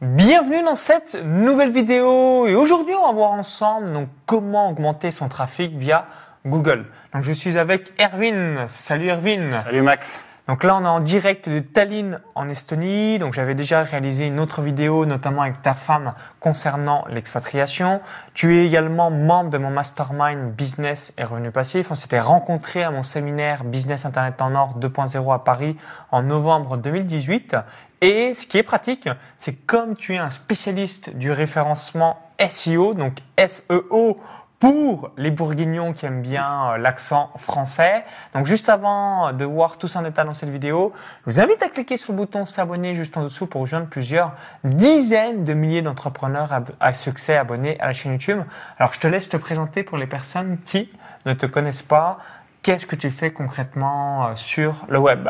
Bienvenue dans cette nouvelle vidéo et aujourd'hui on va voir ensemble comment augmenter son trafic via Google. Donc je suis avec Erwin. Salut Erwin. Salut Max. Donc là on est en direct de Tallinn en Estonie. Donc j'avais déjà réalisé une autre vidéo notamment avec ta femme concernant l'expatriation. Tu es également membre de mon mastermind business et revenus passifs. On s'était rencontrés à mon séminaire Business Internet en Or 2.0 à Paris en novembre 2018. Et ce qui est pratique, c'est comme tu es un spécialiste du référencement SEO, donc SEO pour les bourguignons qui aiment bien l'accent français. Donc juste avant de voir tout ça en détail dans cette vidéo, je vous invite à cliquer sur le bouton s'abonner juste en dessous pour rejoindre plusieurs dizaines de milliers d'entrepreneurs à succès abonnés à la chaîne YouTube. Alors je te laisse te présenter pour les personnes qui ne te connaissent pas. Qu'est-ce que tu fais concrètement sur le web ?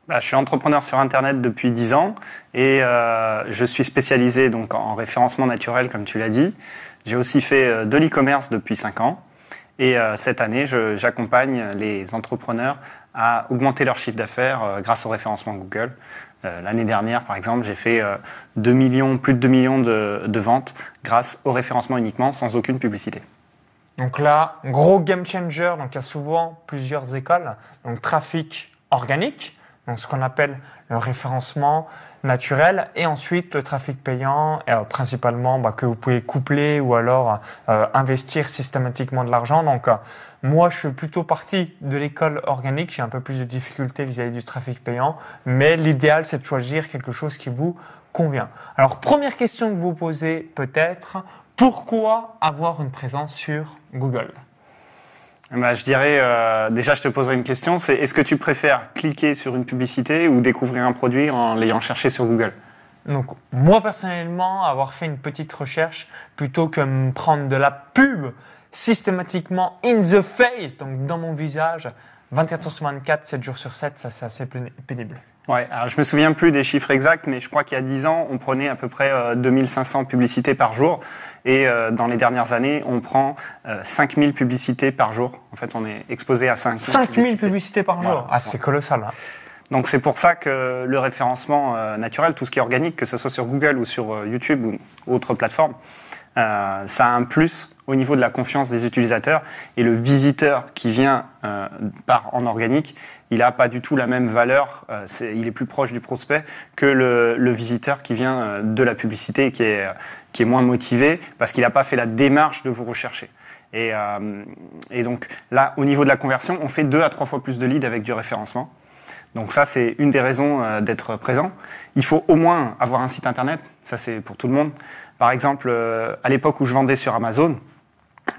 Je suis entrepreneur sur Internet depuis 10 ans et je suis spécialisé donc en référencement naturel, comme tu l'as dit. J'ai aussi fait de l'e-commerce depuis 5 ans et cette année, j'accompagne les entrepreneurs à augmenter leur chiffre d'affaires grâce au référencement Google. L'année dernière, par exemple, j'ai fait plus de 2 millions de ventes grâce au référencement uniquement, sans aucune publicité. Donc là, gros game changer. Donc il y a souvent plusieurs écoles. Donc trafic organique. Donc ce qu'on appelle le référencement naturel et ensuite le trafic payant, principalement que vous pouvez coupler ou alors investir systématiquement de l'argent. Donc moi je suis plutôt parti de l'école organique, j'ai un peu plus de difficultés vis-à-vis du trafic payant, mais l'idéal c'est de choisir quelque chose qui vous convient. Alors première question que vous posez peut-être, pourquoi avoir une présence sur Google ? Je dirais, déjà je te poserai une question, c'est est-ce que tu préfères cliquer sur une publicité ou découvrir un produit en l'ayant cherché sur Google ? Donc moi personnellement, avoir fait une petite recherche plutôt que me prendre de la pub systématiquement in the face, donc dans mon visage, 24 heures sur 24, 7 jours sur 7, ça c'est assez pénible. Ouais, alors je me souviens plus des chiffres exacts, mais je crois qu'il y a 10 ans, on prenait à peu près 2500 publicités par jour. Et dans les dernières années, on prend 5000 publicités par jour. En fait, on est exposé à 5000 publicités par jour. Voilà. Ah, c'est colossal. Hein. Donc c'est pour ça que le référencement naturel, tout ce qui est organique, que ce soit sur Google ou sur YouTube ou autres plateformes, ça a un plus au niveau de la confiance des utilisateurs. Et le visiteur qui vient en organique, il n'a pas du tout la même valeur, il est plus proche du prospect que le visiteur qui vient de la publicité et qui est moins motivé parce qu'il n'a pas fait la démarche de vous rechercher. Et donc là, au niveau de la conversion, on fait 2 à 3 fois plus de leads avec du référencement. Donc ça, c'est une des raisons d'être présent. Il faut au moins avoir un site internet, ça c'est pour tout le monde. Par exemple, à l'époque où je vendais sur Amazon,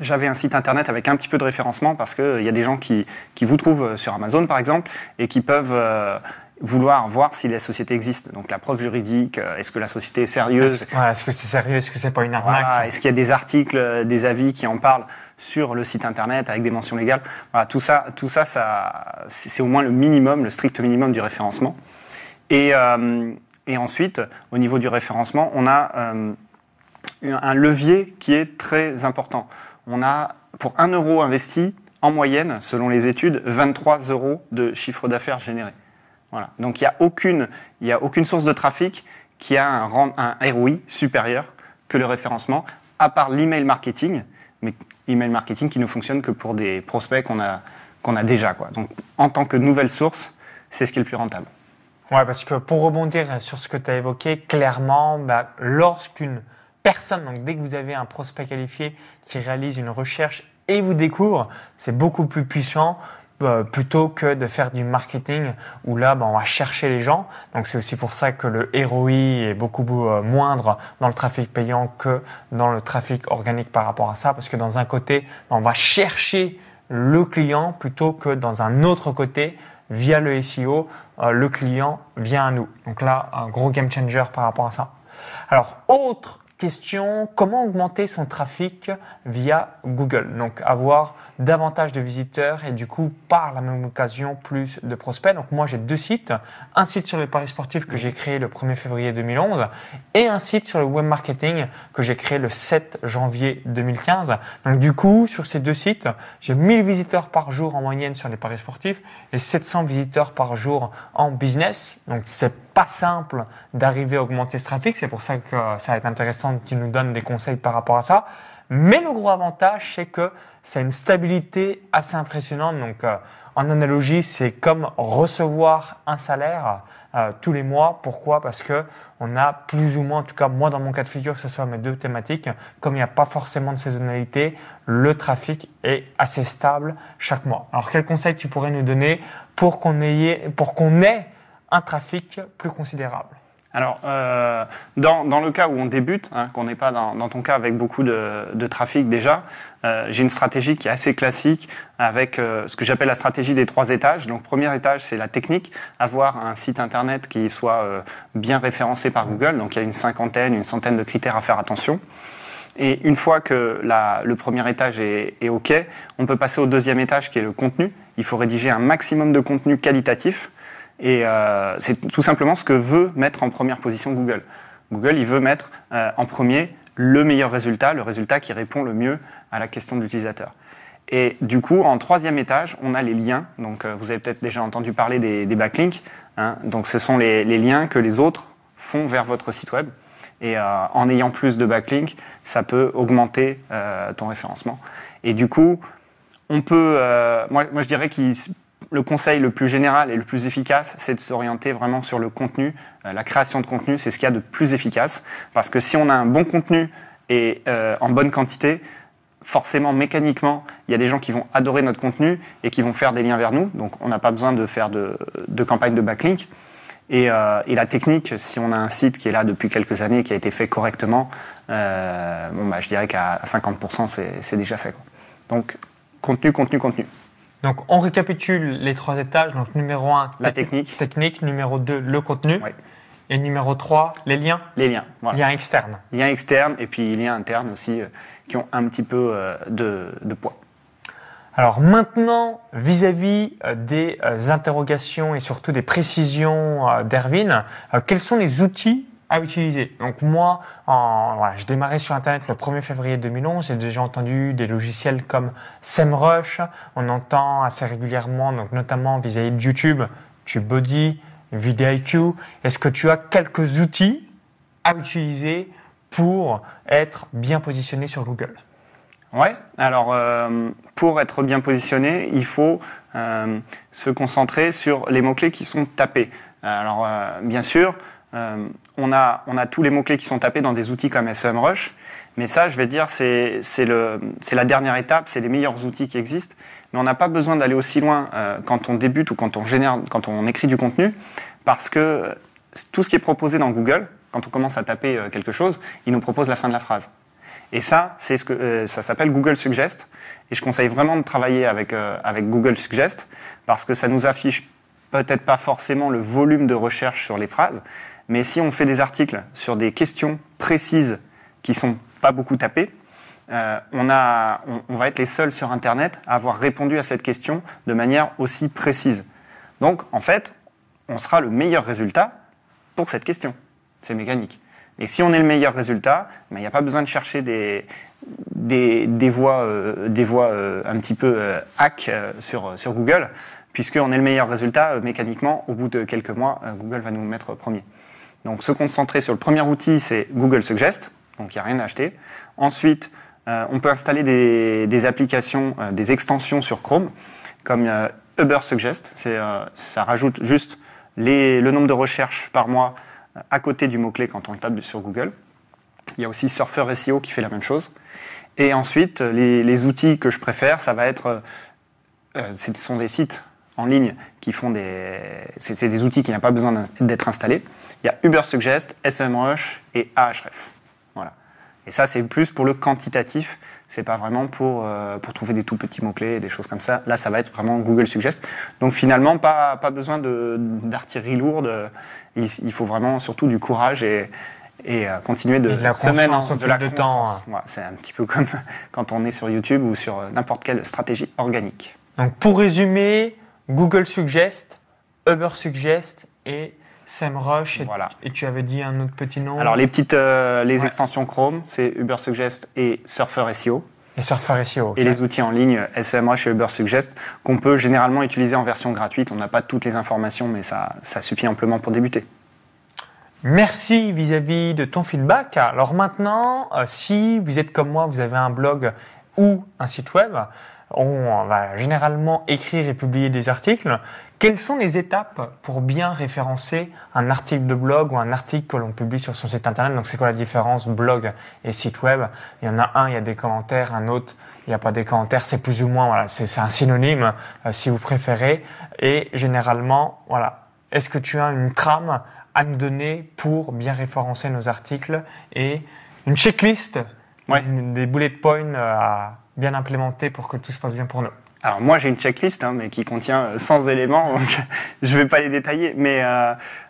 j'avais un site internet avec un petit peu de référencement parce qu'il y a des gens qui vous trouvent sur Amazon par exemple et qui peuvent vouloir voir si la société existe. Donc la preuve juridique, est-ce que la société est sérieuse ? Est-ce que c'est sérieux ? Est-ce que c'est pas une arnaque ? Voilà, est-ce qu'il y a des articles, des avis qui en parlent sur le site internet avec des mentions légales ? Voilà, tout ça, c'est au moins le minimum, le strict minimum du référencement. Et ensuite, au niveau du référencement, on a un levier qui est très important. On a, pour 1 euro investi, en moyenne, selon les études, 23 € de chiffre d'affaires généré. Voilà. Donc, il n'y a aucune source de trafic qui a un ROI supérieur que le référencement, à part l'email marketing, mais email marketing qui ne fonctionne que pour des prospects qu'on a déjà, quoi. Donc, en tant que nouvelle source, c'est ce qui est le plus rentable. Ouais, parce que pour rebondir sur ce que tu as évoqué, clairement, lorsqu'une personne, donc dès que vous avez un prospect qualifié qui réalise une recherche et vous découvre, c'est beaucoup plus puissant plutôt que de faire du marketing où là, on va chercher les gens. Donc c'est aussi pour ça que le ROI est beaucoup moindre dans le trafic payant que dans le trafic organique par rapport à ça, parce que dans un côté, on va chercher le client plutôt que dans un autre côté, via le SEO, le client vient à nous. Donc là, un gros game changer par rapport à ça. Alors, autre question, comment augmenter son trafic via Google? Donc, avoir davantage de visiteurs et du coup, par la même occasion, plus de prospects. Donc, moi, j'ai 2 sites. Un site sur les paris sportifs que j'ai créé le 1er février 2011 et un site sur le web marketing que j'ai créé le 7 janvier 2015. Donc, du coup, sur ces 2 sites, j'ai 1000 visiteurs par jour en moyenne sur les paris sportifs et 700 visiteurs par jour en business. Donc, c'est pas simple d'arriver à augmenter ce trafic. C'est pour ça que ça va être intéressant que tu nous donnes des conseils par rapport à ça. Mais le gros avantage, c'est que c'est une stabilité assez impressionnante. Donc, en analogie, c'est comme recevoir un salaire tous les mois. Pourquoi? Parce que on a plus ou moins, en tout cas moi dans mon cas de figure, que ce soit mes deux thématiques, comme il n'y a pas forcément de saisonnalité, le trafic est assez stable chaque mois. Alors, quel conseil tu pourrais nous donner pour qu'on ait un trafic plus considérable? Alors, dans le cas où on débute, qu'on n'est pas dans ton cas avec beaucoup de trafic déjà, j'ai une stratégie qui est assez classique avec ce que j'appelle la stratégie des 3 étages. Donc, premier étage, c'est la technique, avoir un site internet qui soit bien référencé par Google. Donc, il y a une centaine de critères à faire attention. Et une fois que le premier étage est OK, on peut passer au deuxième étage qui est le contenu. Il faut rédiger un maximum de contenu qualitatif. Et c'est tout simplement ce que veut mettre en première position Google. Google, il veut mettre en premier le meilleur résultat, le résultat qui répond le mieux à la question de l'utilisateur. Et du coup, en troisième étage, on a les liens. Donc, vous avez peut-être déjà entendu parler des backlinks. Donc, ce sont les liens que les autres font vers votre site web. Et en ayant plus de backlinks, ça peut augmenter ton référencement. Et du coup, on peut... moi, je dirais que le conseil le plus général et le plus efficace, c'est de s'orienter vraiment sur le contenu. La création de contenu, c'est ce qu'il y a de plus efficace. Parce que si on a un bon contenu et en bonne quantité, forcément, mécaniquement, il y a des gens qui vont adorer notre contenu et qui vont faire des liens vers nous. Donc, on n'a pas besoin de faire de campagne de backlink. Et la technique, si on a un site qui est là depuis quelques années, qui a été fait correctement, je dirais qu'à 50%, c'est déjà fait, quoi. Donc, contenu, contenu, contenu. Donc, on récapitule les 3 étages. Donc, numéro 1, la technique. Numéro 2, le contenu. Oui. Et numéro 3, les liens. Les liens, voilà. Liens externes. Liens externes et puis liens internes aussi, qui ont un petit peu de poids. Alors maintenant, vis-à-vis des interrogations et surtout des précisions d'Erwin, quels sont les outils à utiliser? Donc moi, je démarrais sur Internet le 1er février 2011. J'ai déjà entendu des logiciels comme SEMrush. On entend assez régulièrement, donc notamment vis-à-vis de YouTube, TubeBuddy, vidIQ. Est-ce que tu as quelques outils à utiliser pour être bien positionné sur Google? Ouais, alors pour être bien positionné, il faut se concentrer sur les mots-clés qui sont tapés. Alors bien sûr, on a tous les mots-clés qui sont tapés dans des outils comme SEMrush, mais ça, je vais dire, c'est la dernière étape, c'est les meilleurs outils qui existent, mais on n'a pas besoin d'aller aussi loin quand on débute ou quand on écrit du contenu, parce que tout ce qui est proposé dans Google, quand on commence à taper quelque chose, il nous propose la fin de la phrase. Et ça, c'est ça s'appelle Google Suggest. Et je conseille vraiment de travailler avec Google Suggest parce que ça nous affiche peut-être pas forcément le volume de recherche sur les phrases, mais si on fait des articles sur des questions précises qui sont pas beaucoup tapées, on va être les seuls sur Internet à avoir répondu à cette question de manière aussi précise. Donc, en fait, on sera le meilleur résultat pour cette question. C'est mécanique. Et si on est le meilleur résultat, il n'y a pas besoin de chercher des voies un petit peu hack sur Google, puisqu'on est le meilleur résultat, mécaniquement, au bout de quelques mois, Google va nous mettre premier. Donc se concentrer sur le premier outil, c'est Google Suggest, donc il n'y a rien à acheter. Ensuite, on peut installer des applications, des extensions sur Chrome, comme Ubersuggest. Ça rajoute juste le nombre de recherches par mois à côté du mot-clé quand on le tape sur Google. Il y a aussi Surfer SEO qui fait la même chose. Et ensuite, les outils que je préfère, ça va être... ce sont des sites en ligne qui font c'est des outils qui n'ont pas besoin d'être installés. Il y a Ubersuggest, SEMrush et Ahref. Voilà. Et ça, c'est plus pour le quantitatif. C'est pas vraiment pour trouver des tout petits mots-clés, des choses comme ça. Là, ça va être vraiment Google Suggest. Donc finalement, pas besoin d'artillerie lourde. Il faut vraiment surtout du courage et continuer de semaine en semaine de temps. Ouais, c'est un petit peu comme quand on est sur YouTube ou sur n'importe quelle stratégie organique. Donc pour résumer, Google Suggest, Ubersuggest et SEMrush. Voilà. Et tu avais dit un autre petit nom? Alors les extensions Chrome, c'est Ubersuggest et Surfer SEO. Et Surfer SEO. Okay. Et les outils en ligne SEMrush et Ubersuggest qu'on peut généralement utiliser en version gratuite. On n'a pas toutes les informations, mais ça suffit amplement pour débuter. Merci vis-à-vis de ton feedback. Alors maintenant, si vous êtes comme moi, vous avez un blog ou un site web, on va généralement écrire et publier des articles. Quelles sont les étapes pour bien référencer un article de blog ou un article que l'on publie sur son site internet? Donc c'est quoi la différence blog et site web? Il y en a un, il y a des commentaires, un autre, il n'y a pas des commentaires. C'est plus ou moins, voilà, c'est un synonyme si vous préférez. Et généralement, voilà, est-ce que tu as une trame à nous donner pour bien référencer nos articles et une checklist, des bullet points à bien implémenter pour que tout se passe bien pour nous? Alors moi j'ai une checklist mais qui contient 100 éléments, donc je ne vais pas les détailler, mais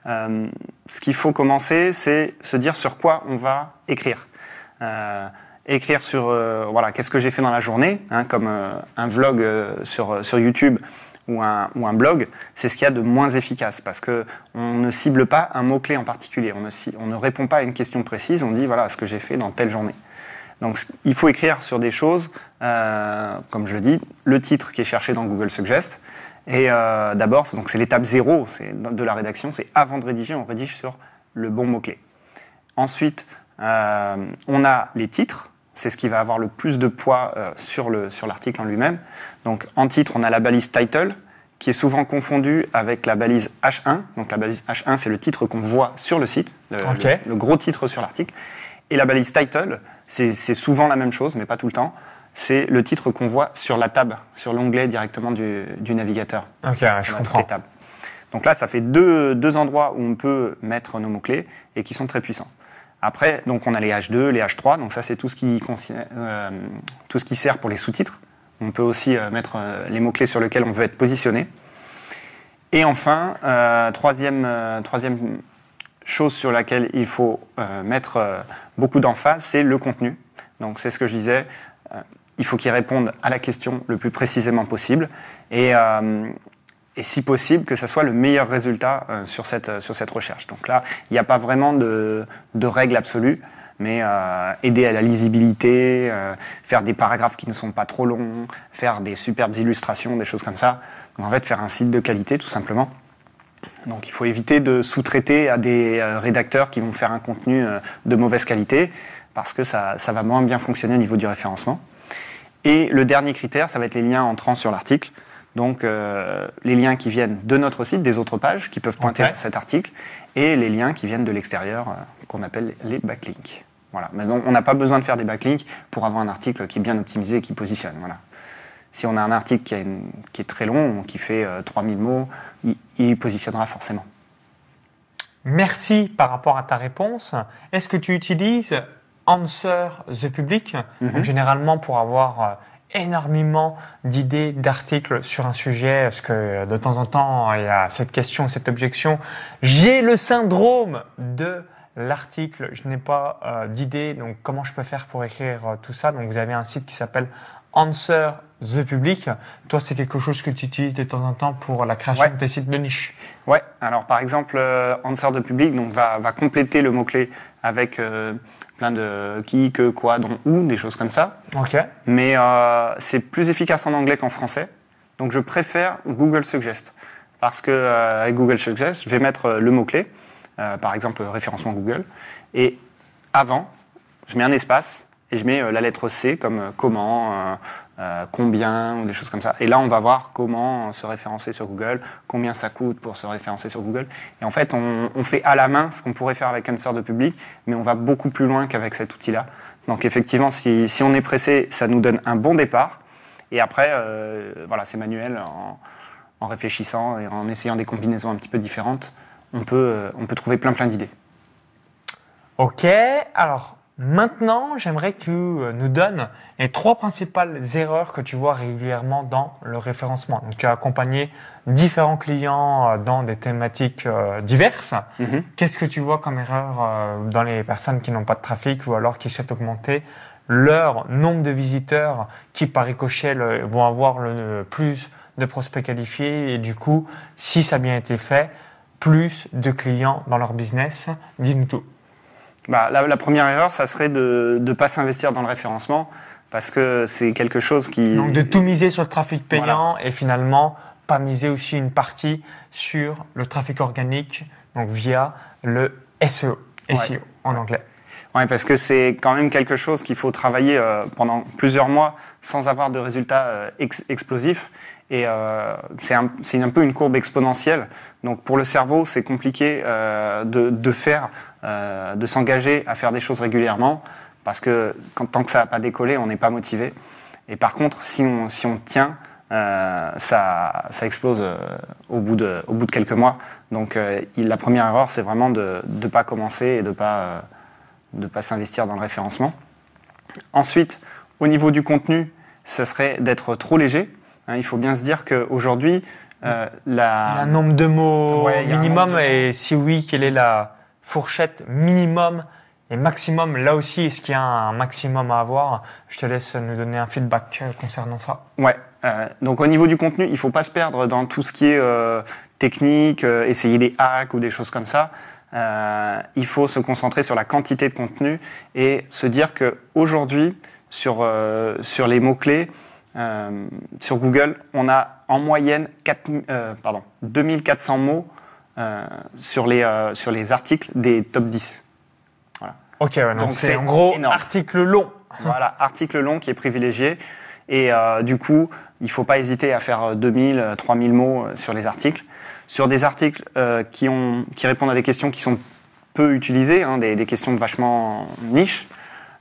ce qu'il faut commencer, c'est se dire sur quoi on va écrire. Écrire sur voilà, qu'est-ce que j'ai fait dans la journée, comme un vlog sur YouTube ou un blog, c'est ce qu'il y a de moins efficace parce qu'on ne cible pas un mot-clé en particulier, on ne répond pas à une question précise, on dit voilà ce que j'ai fait dans telle journée. Donc il faut écrire sur des choses, comme je le dis, le titre qui est cherché dans Google Suggest. Et d'abord, donc c'est l'étape 0 de la rédaction, c'est avant de rédiger, on rédige sur le bon mot-clé. Ensuite, on a les titres, c'est ce qui va avoir le plus de poids sur l'article en lui-même. Donc en titre, on a la balise title, qui est souvent confondue avec la balise H1. Donc la balise H1, c'est le titre qu'on voit sur le site, le gros titre sur l'article. Et la balise title, c'est souvent la même chose, mais pas tout le temps. C'est le titre qu'on voit sur la tab, sur l'onglet directement du navigateur. Ok, je comprends. Donc là, ça fait deux endroits où on peut mettre nos mots-clés et qui sont très puissants. Après, donc on a les H2, les H3, donc ça c'est tout ce qui sert pour les sous-titres. On peut aussi mettre les mots-clés sur lesquels on veut être positionné. Et enfin, troisième chose sur laquelle il faut mettre beaucoup d'emphase, c'est le contenu. Donc c'est ce que je disais, il faut qu'il réponde à la question le plus précisément possible et si possible que ça soit le meilleur résultat sur cette recherche. Donc là, il n'y a pas vraiment de règle absolue, mais aider à la lisibilité, faire des paragraphes qui ne sont pas trop longs, faire des superbes illustrations, des choses comme ça. Donc en fait, faire un site de qualité tout simplement. Donc il faut éviter de sous-traiter à des rédacteurs qui vont faire un contenu de mauvaise qualité parce que ça va moins bien fonctionner au niveau du référencement. Et le dernier critère, ça va être les liens entrant sur l'article. Donc les liens qui viennent de notre site, des autres pages, qui peuvent pointer à cet article, et les liens qui viennent de l'extérieur, qu'on appelle les backlinks. Voilà. Maintenant, on n'a pas besoin de faire des backlinks pour avoir un article qui est bien optimisé et qui positionne. Voilà. Si on a un article qui est très long, qui fait 3000 mots, il positionnera forcément. Merci par rapport à ta réponse. Est-ce que tu utilises Answer the Public, donc généralement pour avoir énormément d'idées, d'articles sur un sujet, parce que de temps en temps, il y a cette question, cette objection. J'ai le syndrome de l'article, je n'ai pas d'idée, donc comment je peux faire pour écrire tout ça? Donc vous avez un site qui s'appelle Answer the Public. Toi, c'est quelque chose que tu utilises de temps en temps pour la création de tes sites de niche. Ouais, alors par exemple, Answer the Public donc, va compléter le mot-clé avec plein de qui, que, quoi, dont, où, des choses comme ça. Ok. Mais c'est plus efficace en anglais qu'en français. Donc je préfère Google Suggest. Parce qu'avec Google Suggest, je vais mettre le mot-clé, par exemple référencement Google, et avant, je mets un espace et je mets la lettre C comme comment, combien, ou des choses comme ça. Et là, on va voir comment se référencer sur Google, combien ça coûte pour se référencer sur Google. Et en fait, on fait à la main ce qu'on pourrait faire avec Answer the Public, mais on va beaucoup plus loin qu'avec cet outil-là. Donc effectivement, si on est pressé, ça nous donne un bon départ. Et après, voilà, c'est manuel, en réfléchissant et en essayant des combinaisons un petit peu différentes, on peut trouver plein d'idées. Ok, alors maintenant, j'aimerais que tu nous donnes les 3 principales erreurs que tu vois régulièrement dans le référencement. Donc, tu as accompagné différents clients dans des thématiques diverses. Qu'est-ce que tu vois comme erreur dans les personnes qui n'ont pas de trafic ou alors qui souhaitent augmenter leur nombre de visiteurs qui, par ricochet, vont avoir le plus de prospects qualifiés et du coup, si ça a bien été fait, plus de clients dans leur business? Dis-nous tout. La première erreur, ça serait de ne pas s'investir dans le référencement parce que c'est quelque chose qui... Donc de tout miser sur le trafic payant et finalement pas miser aussi une partie sur le trafic organique, donc via le SEO, SEO en anglais. Oui, parce que c'est quand même quelque chose qu'il faut travailler pendant plusieurs mois sans avoir de résultats explosifs. Et c'est un peu une courbe exponentielle. Donc pour le cerveau, c'est compliqué de s'engager à faire des choses régulièrement parce que tant que ça n'a pas décollé, on n'est pas motivé. Et par contre, si on tient, ça explose au bout de quelques mois. Donc la première erreur, c'est vraiment de ne pas commencer et de ne pas s'investir dans le référencement. Ensuite, au niveau du contenu, ça serait d'être trop léger. Il faut bien se dire qu'aujourd'hui, il y a un nombre de mots minimum et si oui, quelle est la fourchette minimum et maximum? Là aussi, est-ce qu'il y a un maximum à avoir? Je te laisse nous donner un feedback concernant ça. Ouais. Donc au niveau du contenu, il ne faut pas se perdre dans tout ce qui est technique, essayer des hacks ou des choses comme ça. Il faut se concentrer sur la quantité de contenu et se dire qu'aujourd'hui, sur les mots-clés, sur Google, on a en moyenne 2400 mots sur les articles des top 10. Voilà. Ok, donc c'est en gros énorme. Article long. Voilà, article long qui est privilégié. Et du coup, il ne faut pas hésiter à faire 2000, 3000 mots sur les articles. Sur des articles qui répondent à des questions qui sont peu utilisées, des questions vachement niches,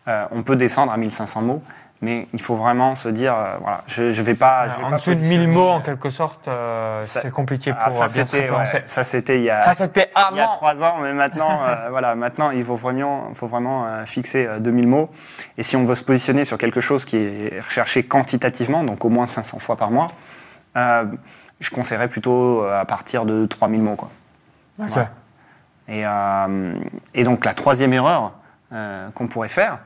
on peut descendre à 1500 mots. Mais il faut vraiment se dire, voilà, je vais pas... en dessous de 1000 mots, en quelque sorte, c'est compliqué pour bien se référencer. Ouais, ça, c'était il y a 3 ans, mais maintenant, maintenant, il faut vraiment fixer 2000 mots. Et si on veut se positionner sur quelque chose qui est recherché quantitativement, donc au moins 500 fois par mois, je conseillerais plutôt à partir de 3000 mots, quoi. Ok. Voilà. Et donc, la troisième erreur qu'on pourrait faire,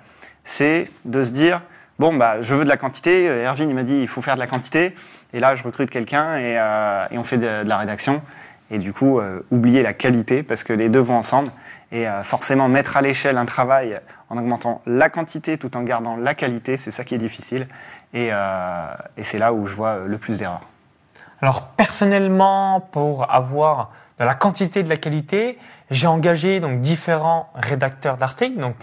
c'est de se dire... Bon, je veux de la quantité. Erwin, il m'a dit, il faut faire de la quantité. Et là, je recrute quelqu'un et on fait de la rédaction. Et du coup, oublier la qualité parce que les deux vont ensemble. Et forcément, mettre à l'échelle un travail en augmentant la quantité tout en gardant la qualité, c'est ça qui est difficile. Et c'est là où je vois le plus d'erreurs. Alors, personnellement, pour avoir de la quantité et de la qualité, j'ai engagé donc différents rédacteurs d'articles. Donc,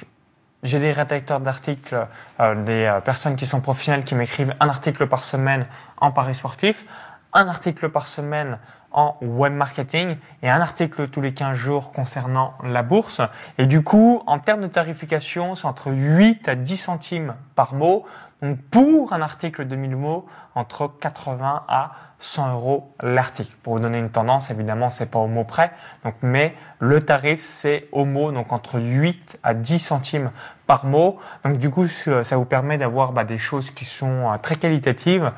j'ai des rédacteurs d'articles, des personnes qui sont professionnelles qui m'écrivent un article par semaine en paris sportif, un article par semaine en web marketing et un article tous les 15 jours concernant la bourse. Et du coup, en termes de tarification, c'est entre 8 à 10 centimes par mot. Donc, pour un article de 1000 mots, entre 80 à 100 euros l'article. Pour vous donner une tendance, évidemment, c'est pas au mot près. Donc, mais le tarif, c'est au mot, donc entre 8 à 10 centimes par mot. Donc, du coup, ça vous permet d'avoir des choses qui sont très qualitatives,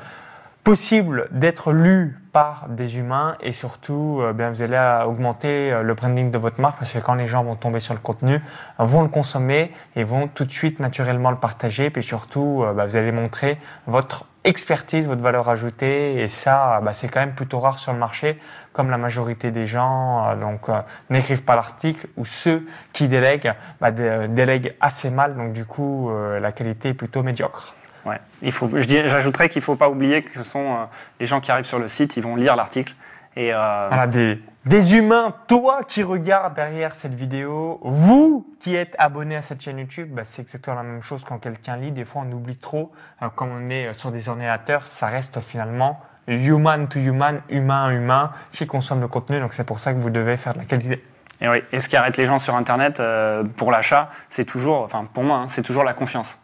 possible d'être lues par des humains et surtout, vous allez augmenter le branding de votre marque parce que quand les gens vont tomber sur le contenu, vont le consommer et vont tout de suite naturellement le partager. Puis surtout, vous allez montrer votre expertise, votre valeur ajoutée et ça, c'est quand même plutôt rare sur le marché comme la majorité des gens n'écrivent pas l'article ou ceux qui délèguent, délèguent assez mal. Donc du coup, la qualité est plutôt médiocre. Ouais. J'ajouterais qu'il ne faut pas oublier que ce sont les gens qui arrivent sur le site, ils vont lire l'article. Et voilà, des humains, toi qui regardes derrière cette vidéo, vous qui êtes abonné à cette chaîne YouTube, c'est exactement la même chose quand quelqu'un lit. Des fois, on oublie trop. Quand on est sur des ordinateurs, ça reste finalement human to human, humain à humain, qui consomme le contenu. Donc, c'est pour ça que vous devez faire de la qualité. Et oui, et ce qui arrête les gens sur Internet pour l'achat, c'est toujours, pour moi, c'est toujours la confiance.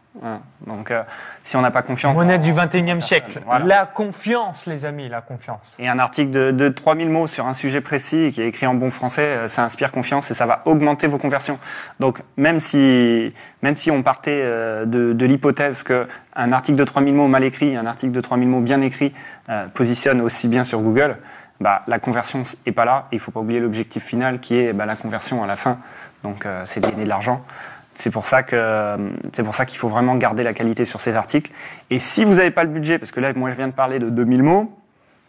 Donc, si on n'a pas confiance... Monnaie du 21e siècle. Voilà. La confiance, les amis, la confiance. Et un article de 3000 mots sur un sujet précis qui est écrit en bon français, ça inspire confiance et ça va augmenter vos conversions. Donc, même si on partait de l'hypothèse qu'un article de 3000 mots mal écrit, un article de 3000 mots bien écrit positionne aussi bien sur Google, la conversion n'est pas là. Il ne faut pas oublier l'objectif final qui est la conversion à la fin. Donc, c'est de gagner de l'argent. C'est pour ça qu'il faut vraiment garder la qualité sur ces articles. Et si vous n'avez pas le budget, parce que là, moi, je viens de parler de 2000 mots,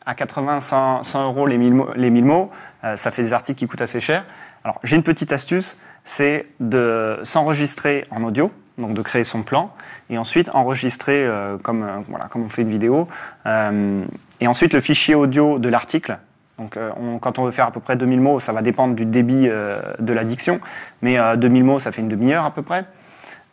à 80, 100 euros les 1000 mots, ça fait des articles qui coûtent assez cher. Alors, j'ai une petite astuce, c'est de s'enregistrer en audio, donc de créer son plan, et ensuite enregistrer comme on fait une vidéo. Et ensuite, le fichier audio de l'article, Donc, quand on veut faire à peu près 2000 mots, ça va dépendre du débit de la diction, mais 2000 mots, ça fait une demi-heure à peu près.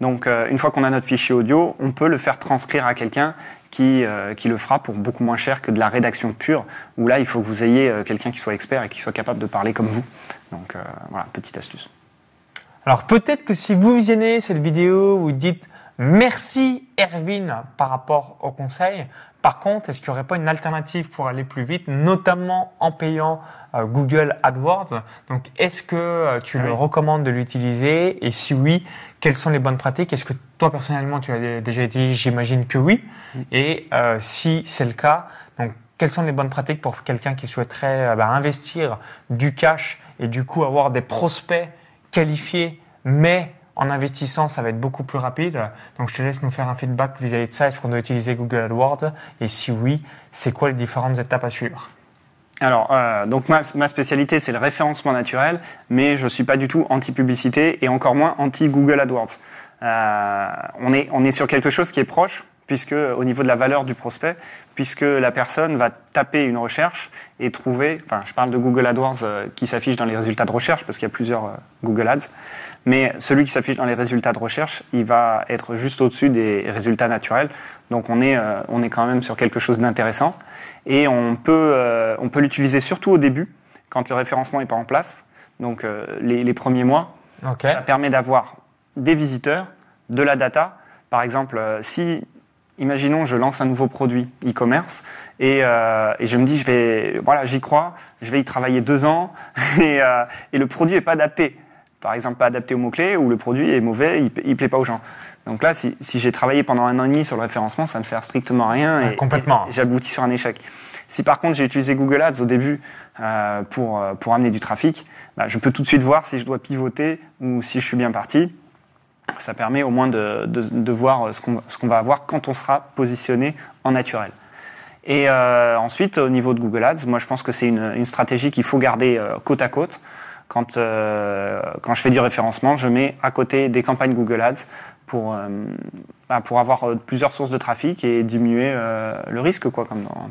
Donc, une fois qu'on a notre fichier audio, on peut le faire transcrire à quelqu'un qui le fera pour beaucoup moins cher que de la rédaction pure, où là, il faut que vous ayez quelqu'un qui soit expert et qui soit capable de parler comme vous. Donc, voilà, petite astuce. Alors, peut-être que si vous visionnez cette vidéo, vous dites « Merci Erwin » par rapport au conseil. Par contre, est-ce qu'il n'y aurait pas une alternative pour aller plus vite, notamment en payant Google AdWords? Donc, est-ce que tu le recommandes de l'utiliser? Et si oui, quelles sont les bonnes pratiques? Est-ce que toi, personnellement, tu as déjà utilisé? J'imagine que oui. Et si c'est le cas, donc, quelles sont les bonnes pratiques pour quelqu'un qui souhaiterait investir du cash et du coup avoir des prospects qualifiés, mais en investissant, ça va être beaucoup plus rapide. Donc, je te laisse nous faire un feedback vis-à-vis de ça. Est-ce qu'on doit utiliser Google AdWords? Et si oui, c'est quoi les différentes étapes à suivre? Alors, donc ma spécialité, c'est le référencement naturel, mais je ne suis pas du tout anti-publicité et encore moins anti-Google AdWords. On est sur quelque chose qui est proche, puisque au niveau de la valeur du prospect, puisque la personne va taper une recherche et trouver, enfin je parle de Google AdWords qui s'affiche dans les résultats de recherche, parce qu'il y a plusieurs Google Ads, mais celui qui s'affiche dans les résultats de recherche, il va être juste au-dessus des résultats naturels, donc on est quand même sur quelque chose d'intéressant, et on peut l'utiliser surtout au début, quand le référencement n'est pas en place, donc les premiers mois. Okay. Ça permet d'avoir des visiteurs, de la data. Par exemple, imaginons, je lance un nouveau produit e-commerce et je me dis, j'y crois, je vais y travailler 2 ans et le produit n'est pas adapté. Par exemple, pas adapté aux mots-clés ou le produit est mauvais, il ne plaît pas aux gens. Donc là, si j'ai travaillé pendant 1 an et demi sur le référencement, ça ne me sert strictement à rien et j'aboutis sur un échec. Si par contre j'ai utilisé Google Ads au début pour amener du trafic, je peux tout de suite voir si je dois pivoter ou si je suis bien parti. Ça permet au moins de voir ce qu'on va avoir quand on sera positionné en naturel. Et ensuite, au niveau de Google Ads, moi je pense que c'est une stratégie qu'il faut garder côte à côte. Quand je fais du référencement, je mets à côté des campagnes Google Ads pour avoir plusieurs sources de trafic et diminuer le risque, quoi, comme dans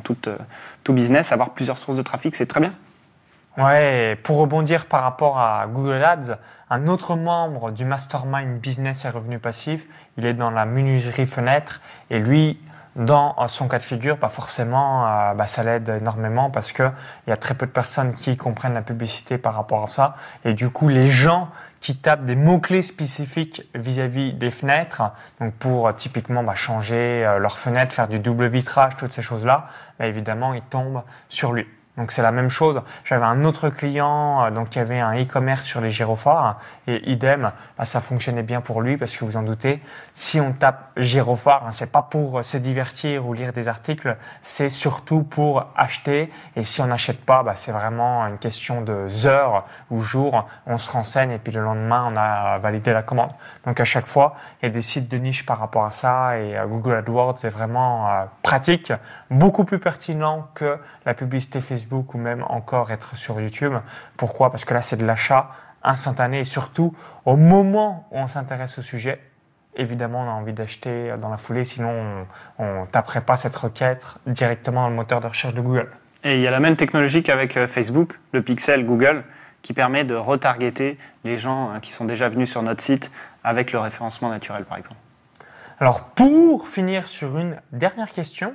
tout business, avoir plusieurs sources de trafic, c'est très bien. Ouais, pour rebondir par rapport à Google Ads, un autre membre du Mastermind Business et Revenus Passifs, il est dans la menuiserie fenêtre et lui, dans son cas de figure, forcément, ça l'aide énormément parce qu'il y a très peu de personnes qui comprennent la publicité par rapport à ça. Et du coup, les gens qui tapent des mots-clés spécifiques vis-à-vis des fenêtres, donc pour typiquement changer leur fenêtre, faire du double vitrage, toutes ces choses-là, évidemment, ils tombent sur lui. Donc c'est la même chose. J'avais un autre client qui avait un e-commerce sur les gyrophares et idem, ça fonctionnait bien pour lui parce que vous en doutez, si on tape gyrophare, c'est pas pour se divertir ou lire des articles, c'est surtout pour acheter. Et si on n'achète pas, c'est vraiment une question de heures ou jours. On se renseigne et puis le lendemain, on a validé la commande. Donc à chaque fois, il y a des sites de niche par rapport à ça et Google AdWords est vraiment pratique, beaucoup plus pertinent que la publicité Facebook ou même encore être sur YouTube. Pourquoi? Parce que là, c'est de l'achat instantané et surtout, au moment où on s'intéresse au sujet, évidemment, on a envie d'acheter dans la foulée, sinon on ne taperait pas cette requête directement dans le moteur de recherche de Google. Et il y a la même technologie qu'avec Facebook, le pixel Google, qui permet de retargeter les gens qui sont déjà venus sur notre site avec le référencement naturel, par exemple. Alors, pour finir sur une dernière question,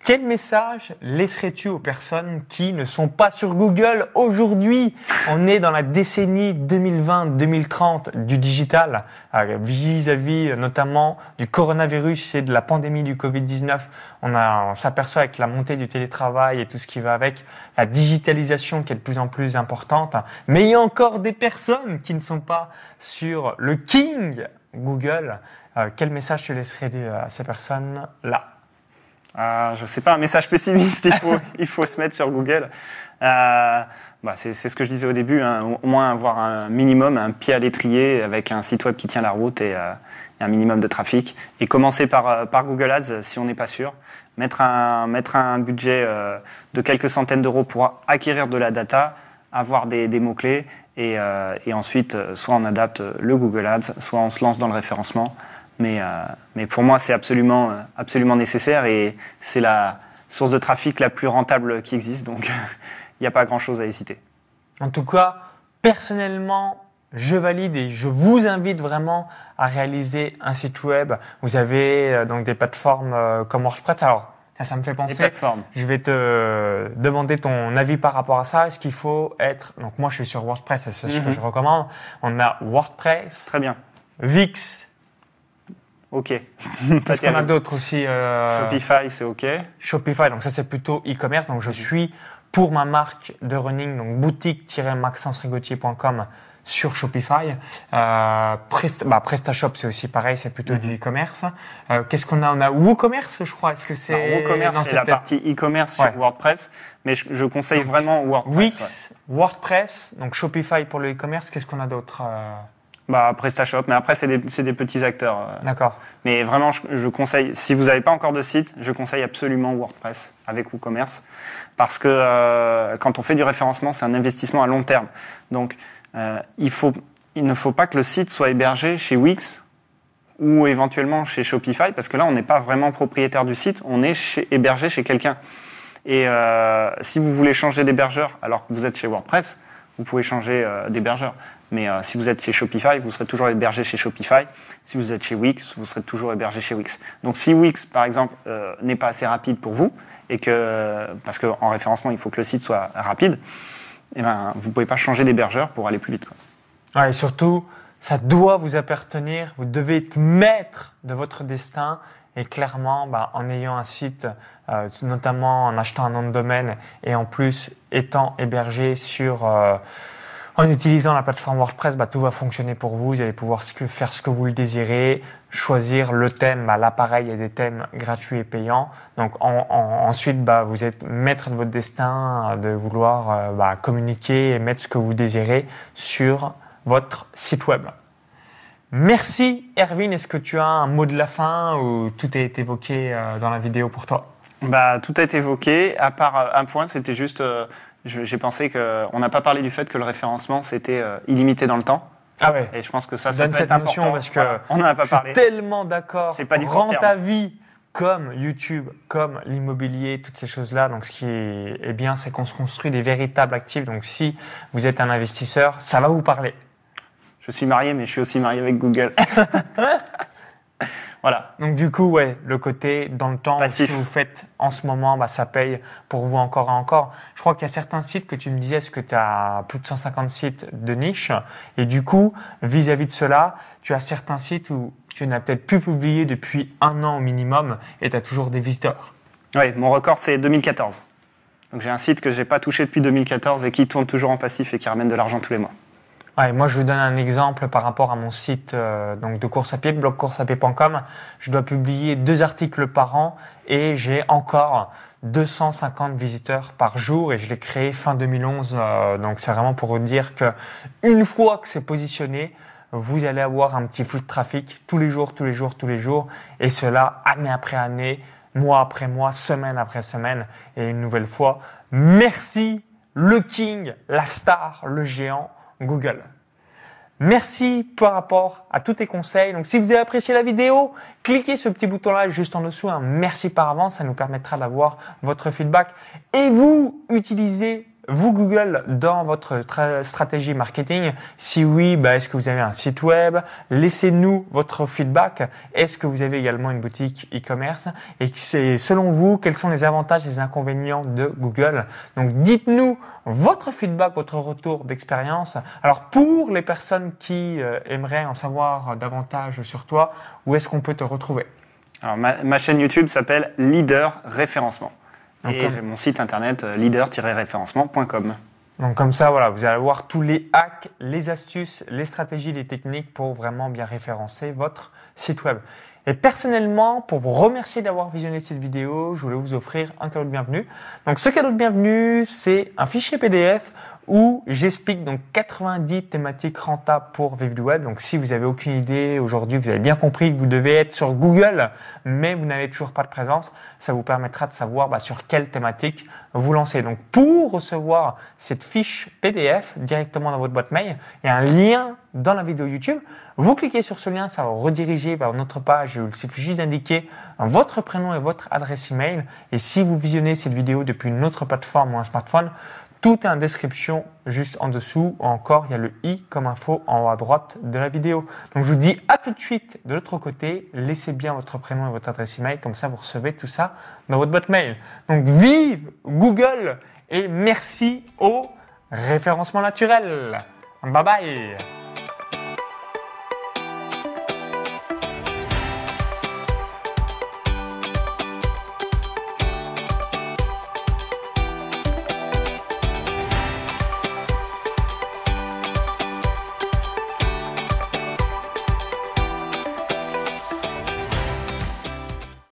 quel message laisserais-tu aux personnes qui ne sont pas sur Google aujourd'hui? On est dans la décennie 2020-2030 du digital, vis-à-vis notamment du coronavirus et de la pandémie du Covid-19. On s'aperçoit avec la montée du télétravail et tout ce qui va avec, la digitalisation qui est de plus en plus importante. Mais il y a encore des personnes qui ne sont pas sur le King Google. Quel message tu laisserais à ces personnes-là? Je ne sais pas, un message pessimiste, il faut se mettre sur Google. C'est ce que je disais au début, au moins avoir un minimum, un pied à l'étrier avec un site web qui tient la route et un minimum de trafic. Et commencer par Google Ads si on n'est pas sûr. Mettre un budget de quelques centaines d'euros pour acquérir de la data, avoir des mots-clés et ensuite, soit on adapte le Google Ads, soit on se lance dans le référencement. Mais pour moi, c'est absolument nécessaire et c'est la source de trafic la plus rentable qui existe. Donc, il n'y a pas grand-chose à hésiter. En tout cas, personnellement, je valide et je vous invite vraiment à réaliser un site web. Vous avez donc des plateformes comme WordPress. Alors, ça me fait penser, je vais te demander ton avis par rapport à ça. Est-ce qu'il faut être… Donc moi, je suis sur WordPress, c'est ce que je recommande. On a WordPress. Très bien. Wix. OK. Qu'est-ce qu'on a d'autre aussi Shopify, c'est OK. Shopify, donc ça, c'est plutôt e-commerce. Donc je suis pour ma marque de running, donc boutique-maxenceregautier.com sur Shopify. PrestaShop, c'est aussi pareil, c'est plutôt du e-commerce. Qu'est-ce qu'on a? On a WooCommerce, je crois. Est-ce que c'est… WooCommerce, c'est la partie e-commerce sur WordPress, mais je conseille vraiment WordPress. Wix, WordPress, donc Shopify pour le e-commerce. Qu'est-ce qu'on a d'autre? PrestaShop, mais après, c'est des petits acteurs. D'accord. Mais vraiment, je conseille, si vous n'avez pas encore de site, je conseille absolument WordPress avec WooCommerce, parce que quand on fait du référencement, c'est un investissement à long terme. Donc, il ne faut pas que le site soit hébergé chez Wix ou éventuellement chez Shopify, parce que là, on n'est pas vraiment propriétaire du site, on est hébergé chez quelqu'un. Et si vous voulez changer d'hébergeur alors que vous êtes chez WordPress, vous pouvez changer d'hébergeur. Mais si vous êtes chez Shopify, vous serez toujours hébergé chez Shopify. Si vous êtes chez Wix, vous serez toujours hébergé chez Wix. Donc si Wix, par exemple, n'est pas assez rapide pour vous, parce qu'en référencement, il faut que le site soit rapide, vous ne pouvez pas changer d'hébergeur pour aller plus vite, quoi. Ouais, et surtout, ça doit vous appartenir. Vous devez être maître de votre destin. Et clairement, en ayant un site, notamment en achetant un nom de domaine et en plus étant hébergé en utilisant la plateforme WordPress, tout va fonctionner pour vous. Vous allez pouvoir faire ce que vous le désirez, choisir le thème. Là, pareil, il y a des thèmes gratuits et payants. Donc ensuite, vous êtes maître de votre destin, de vouloir communiquer et mettre ce que vous désirez sur votre site web. Merci Erwin. Est-ce que tu as un mot de la fin ou tout a été évoqué dans la vidéo pour toi? Tout a été évoqué, à part un point, c'était juste… j'ai pensé qu'on n'a pas parlé du fait que le référencement, c'était illimité dans le temps. Ah ouais. Et je pense que ça peut être important. Parce que on n'en a pas parlé. Je suis tellement d'accord. C'est pas du court terme. Ta vie, comme YouTube, comme l'immobilier, toutes ces choses-là. Donc, ce qui est bien, c'est qu'on se construit des véritables actifs. Donc, si vous êtes un investisseur, ça va vous parler. Je suis marié, mais je suis aussi marié avec Google. Voilà. Donc du coup, le côté dans le temps, ce que vous faites en ce moment, ça paye pour vous encore et encore. Je crois qu'il y a certains sites que tu me disais, est-ce que tu as plus de 150 sites de niche? Et du coup, vis-à-vis de cela, tu as certains sites où tu n'as peut-être plus publié depuis 1 an au minimum et tu as toujours des visiteurs. Oui, mon record, c'est 2014. Donc j'ai un site que je n'ai pas touché depuis 2014 et qui tourne toujours en passif et qui ramène de l'argent tous les mois. Ouais, moi, je vous donne un exemple par rapport à mon site de course à pied, blogcourseapied.com. Je dois publier 2 articles par an et j'ai encore 250 visiteurs par jour et je l'ai créé fin 2011. Donc, c'est vraiment pour vous dire que une fois que c'est positionné, vous allez avoir un petit flux de trafic tous les jours. Et cela, année après année, mois après mois, semaine après semaine. Et une nouvelle fois, merci le king, la star, le géant, Google. Merci par rapport à tous tes conseils. Donc, si vous avez apprécié la vidéo, cliquez ce petit bouton-là juste en dessous. Merci par avance, ça nous permettra d'avoir votre feedback. Et vous utilisez Google dans votre stratégie marketing? Si oui, est-ce que vous avez un site web? Laissez-nous votre feedback. Est-ce que vous avez également une boutique e-commerce? Et selon vous, quels sont les avantages et les inconvénients de Google? Donc, dites-nous votre feedback, votre retour d'expérience. Alors, pour les personnes qui aimeraient en savoir davantage sur toi, où est-ce qu'on peut te retrouver? Alors, ma chaîne YouTube s'appelle Leader Référencement. Et j'ai mon site internet leader-référencement.com. Donc comme ça, vous allez voir tous les hacks, les astuces, les stratégies, les techniques pour vraiment bien référencer votre site web. Et personnellement, pour vous remercier d'avoir visionné cette vidéo, je voulais vous offrir un cadeau de bienvenue. Donc ce cadeau de bienvenue, c'est un fichier PDF où j'explique donc 90 thématiques rentables pour vivre du web. Donc si vous n'avez aucune idée aujourd'hui, vous avez bien compris que vous devez être sur Google, mais vous n'avez toujours pas de présence, ça vous permettra de savoir sur quelle thématique vous lancer. Donc pour recevoir cette fiche PDF directement dans votre boîte mail, il y a un lien dans la vidéo YouTube. Vous cliquez sur ce lien, ça va vous rediriger vers notre page. Il suffit juste d'indiquer votre prénom et votre adresse email. Et si vous visionnez cette vidéo depuis une autre plateforme ou un smartphone, Tout est en description juste en dessous. Encore, il y a le i comme info en haut à droite de la vidéo. Donc, je vous dis à tout de suite de l'autre côté. Laissez bien votre prénom et votre adresse email. Comme ça, vous recevez tout ça dans votre boîte mail. Donc, vive Google et merci au référencement naturel. Bye bye.